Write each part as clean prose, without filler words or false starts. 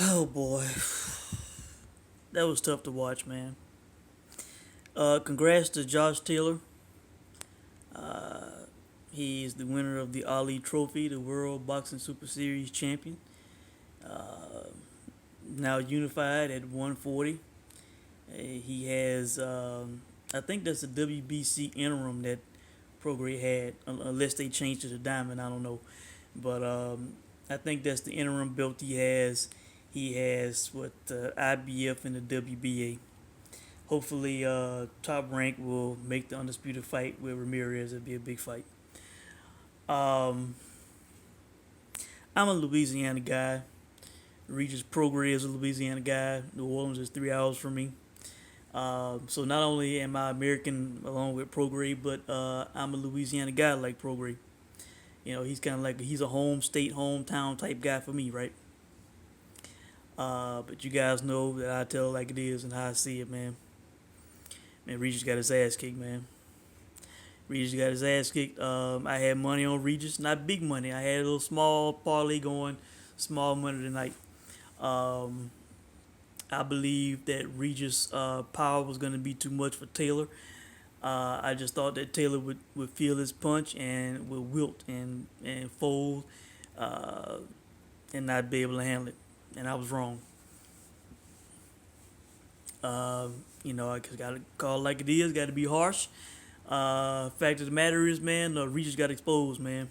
Oh boy, that was tough to watch, man. Congrats to Josh Taylor. He's the winner of the Ali Trophy, the World Boxing Super Series champion. Uh, Now unified at 140. He has, I think that's the WBC interim that Prograis had, unless they changed to the diamond. I don't know, but I think that's the interim belt he has. He has what the IBF and the WBA. Hopefully, Top Rank will make the undisputed fight with Ramirez. It'll be a big fight. Um, I'm a Louisiana guy. Regis Prograis is a Louisiana guy. New Orleans is 3 hours from me. So not only am I American along with Prograis, but I'm a Louisiana guy like Prograis. You know, he's kind of like he's a home state, hometown type guy for me, right? But you guys know that I tell it like it is and how I see it, man. Man, Regis got his ass kicked, man. Regis got his ass kicked. I had money on Regis, not big money. I had a little small parlay going, small money tonight. Um, I believe that Regis' power was going to be too much for Taylor. I just thought that Taylor would feel his punch and would wilt and fold uh, and not be able to handle it. And I was wrong. I just got to call it like it is, got to be harsh. Fact of the matter is, man, Regis got exposed, man.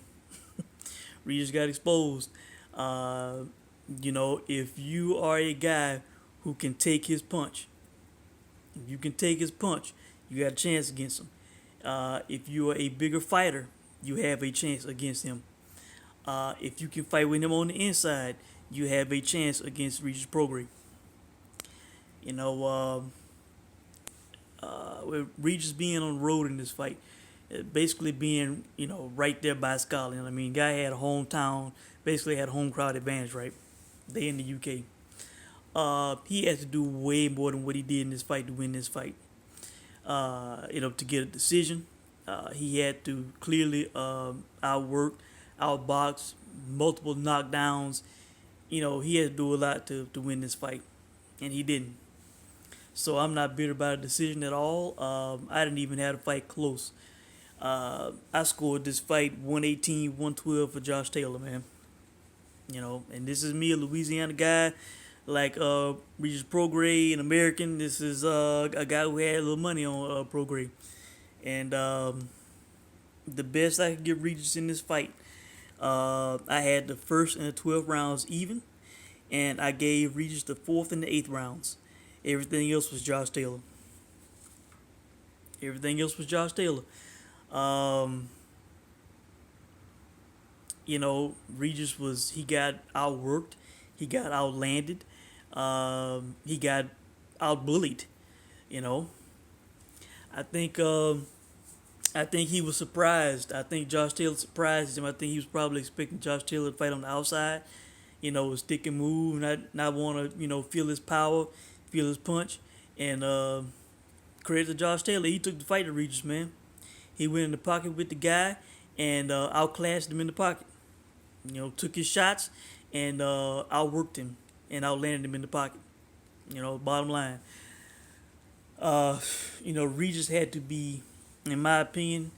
Regis got exposed. Uh, if you are a guy who can take his punch, if you can take his punch, you got a chance against him. If you are a bigger fighter, you have a chance against him. If you can fight with him on the inside, you have a chance against Regis Prograis. You know, with Regis being on the road in this fight, basically being right there by Scotland. I mean, guy had a hometown, basically had a home crowd advantage, right? They in the UK. He has to do way more than what he did in this fight to win this fight. To get a decision, he had to clearly outwork, outbox, multiple knockdowns. He had to do a lot to win this fight, and he didn't. So I'm not bitter about a decision at all. I didn't even have the fight close. I scored this fight 118, 112 for Josh Taylor, man. And this is me, a Louisiana guy, like Regis Prograis, an American. This is a guy who had a little money on Prograis. And the best I could give Regis in this fight, I had the first and the 12th rounds even, and I gave Regis the 4th and the 8th rounds. Everything else was Josh Taylor. Everything else was Josh Taylor. Um, Regis he got outworked, he got outlanded, he got outbullied. You know, I think I think he was surprised. I think Josh Taylor surprised him. I think he was probably expecting Josh Taylor to fight on the outside. Stick and move, not want to feel his power, feel his punch, and credit to Josh Taylor. He took the fight to Regis, man. He went in the pocket with the guy and outclassed him in the pocket. Took his shots and outworked him and outlanded him in the pocket. Bottom line. Regis had to be, in my opinion,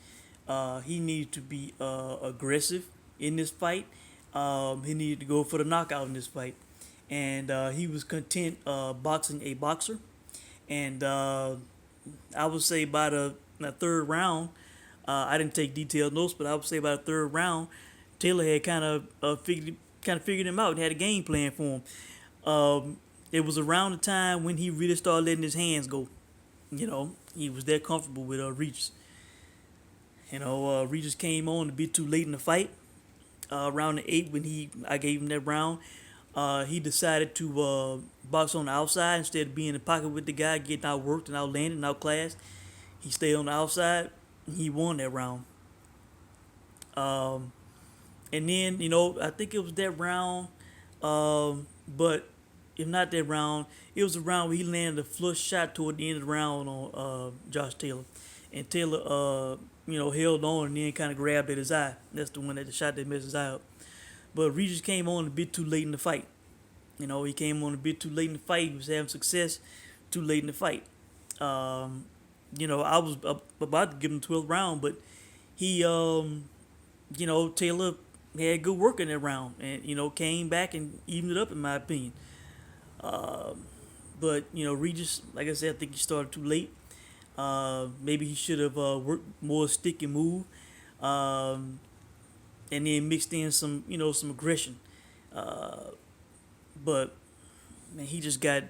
he needed to be aggressive in this fight. He needed to go for the knockout in this fight. And he was content boxing a boxer. And I would say by the third round, I didn't take detailed notes, but I would say by the third round, Taylor had kind of figured him out and had a game plan for him. It was around the time when he really started letting his hands go. He was that comfortable with Regis. Regis came on a bit too late in the fight. Round the 8 when I gave him that round, he decided to box on the outside instead of being in the pocket with the guy, getting outworked and outlanded and outclassed. He stayed on the outside. He won that round. And then, I think it was that round, but if not that round, it was a round where he landed a flush shot toward the end of the round on Josh Taylor. And Taylor, held on and then kind of grabbed at his eye. That's the shot that messed his eye up. But Regis came on a bit too late in the fight. You know, he came on a bit too late in the fight. He was having success too late in the fight. Um, you know, I was about to give him the 12th round, but he, you know, Taylor had good work in that round, and you know, came back and evened it up in my opinion. But you know, Regis, like I said, I think he started too late. Maybe he should have worked more stick and move, um, and then mixed in some, you know, some aggression. Uh, but man, he just got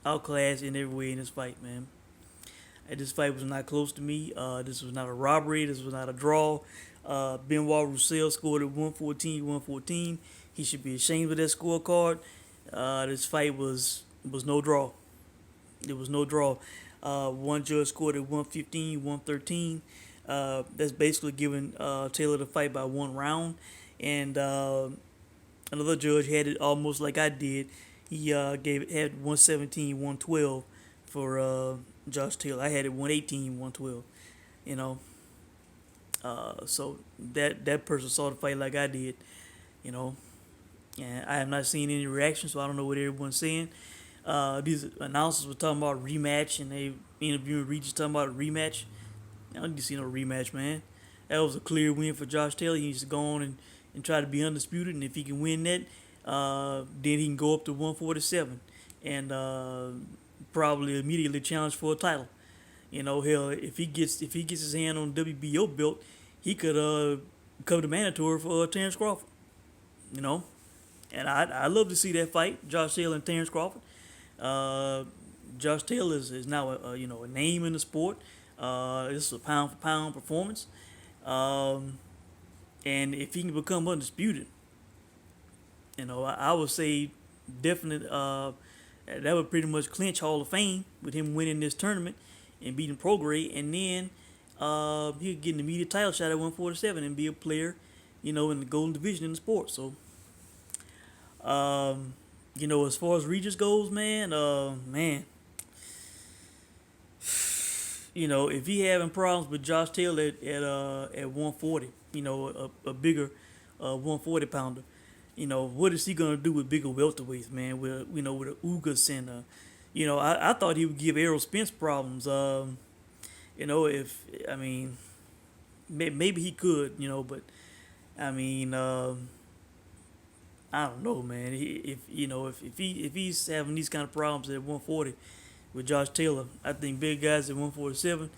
outclassed in every way in this fight, man. And this fight was not close to me. This was not a robbery. This was not a draw. Benoit Roussel scored at 114. He should be ashamed of that scorecard. This fight was no draw. It was no draw. One judge scored at 115, 113. That's basically giving Taylor the fight by 1 round. And another judge had it almost like I did. He had 117, 112 for Josh Taylor. I had it 118, 112. You know, so that person saw the fight like I did. You know, and I have not seen any reaction, so I don't know what everyone's saying. These announcers were talking about a rematch, and they interviewing Regis talking about a rematch. I don't need to see no rematch, man. That was a clear win for Josh Taylor. He needs to go on and try to be undisputed, and if he can win that, then he can go up to 147 and probably immediately challenge for a title. You know, hell, if he gets his hand on the WBO belt, he could come to mandatory for Terrence Crawford. You know, and I love to see that fight, Josh Taylor and Terrence Crawford. Uh, Josh Taylor is now a name in the sport. This is a pound for pound performance, um, and if he can become undisputed, you know, I would say definite. That would pretty much clinch Hall of Fame with him winning this tournament and beating Prograis, and then he'll get an immediate title shot at 147 and be a player, you know, in the golden division in the sport. So, you know, as far as Regis goes, man, you know, if he having problems with Josh Taylor at 140, you know, a bigger 140 pounder, you know, what is he gonna do with bigger welterweights, man? With with a Ugas and you know, I thought he would give Errol Spence problems. You know, if I mean, maybe he could, you know, but I mean, I don't know, man. If you know, if he's having these kind of problems at 140 with Josh Taylor, I think big guys at 147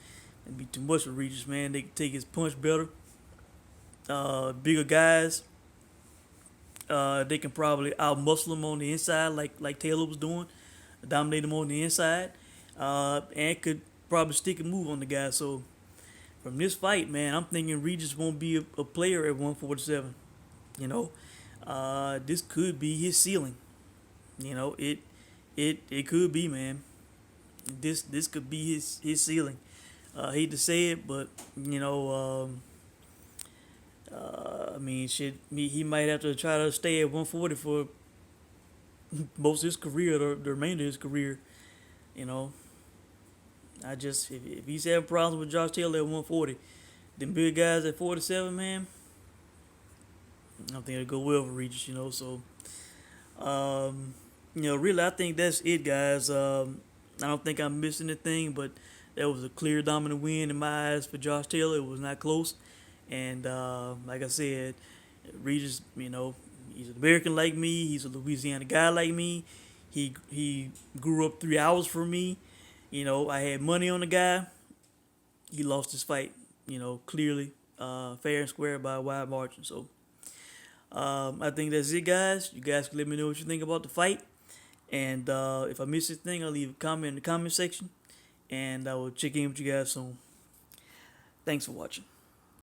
it'd be too much for Regis, man. They can take his punch better. Bigger guys, they can probably outmuscle him on the inside, like Taylor was doing, dominate him on the inside, and could probably stick and move on the guy. So from this fight, man, I'm thinking Regis won't be a player at 147. You know, this could be his ceiling. You know, it could be, man. This could be his ceiling. I hate to say it, but you know, I mean, he might have to try to stay at 140 for most of his career, the remainder of his career. You know, if he's having problems with Josh Taylor at 140, them big guys at 47, man, I don't think it'll go well for Regis. You know, so you know, really, I think that's it, guys. I don't think I'm missing anything, but that was a clear dominant win in my eyes for Josh Taylor. It was not close. And like I said, Regis, you know, he's an American like me. He's a Louisiana guy like me. He grew up 3 hours from me. You know, I had money on the guy. He lost his fight, you know, clearly, fair and square by a wide margin. So I think that's it, guys. You guys can let me know what you think about the fight. And if I miss anything, I'll leave a comment in the comment section. And I will check in with you guys soon. Thanks for watching.